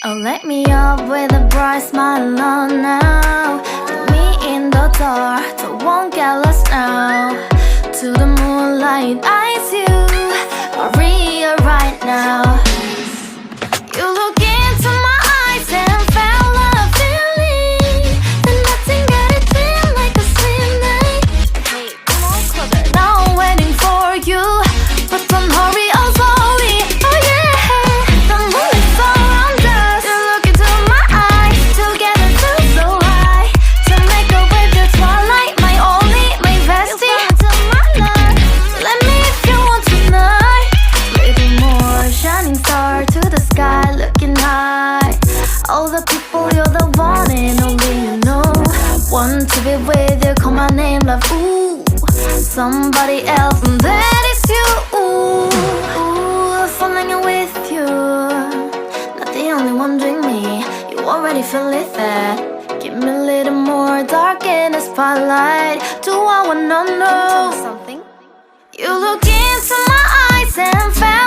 Oh, let me up with a bright smile on now. Put me in the dark, so won't get lost now. To the moonlight, eyes you, Maria right now. You look into my eyes and felt a feeling that nothing got it feel like a slim night. Hey, come on closer. Now I'm waiting for you, but don't hurry, oh sorry. Oh yeah, the moon is around us. You look into my eyes, together feel so high. To make up with the twilight, my only, my bestie. You come into my life, let me if you want tonight. Little more shining star to the sky, looking high. All the people, you're the one and only you know. Want to be with you, call my name, love, ooh. Somebody else, and that is you, ooh. Falling in with you, not the only one doing me. You already feel it there. Give me a little more dark in the spotlight. Do I wanna know something? You look into my eyes and found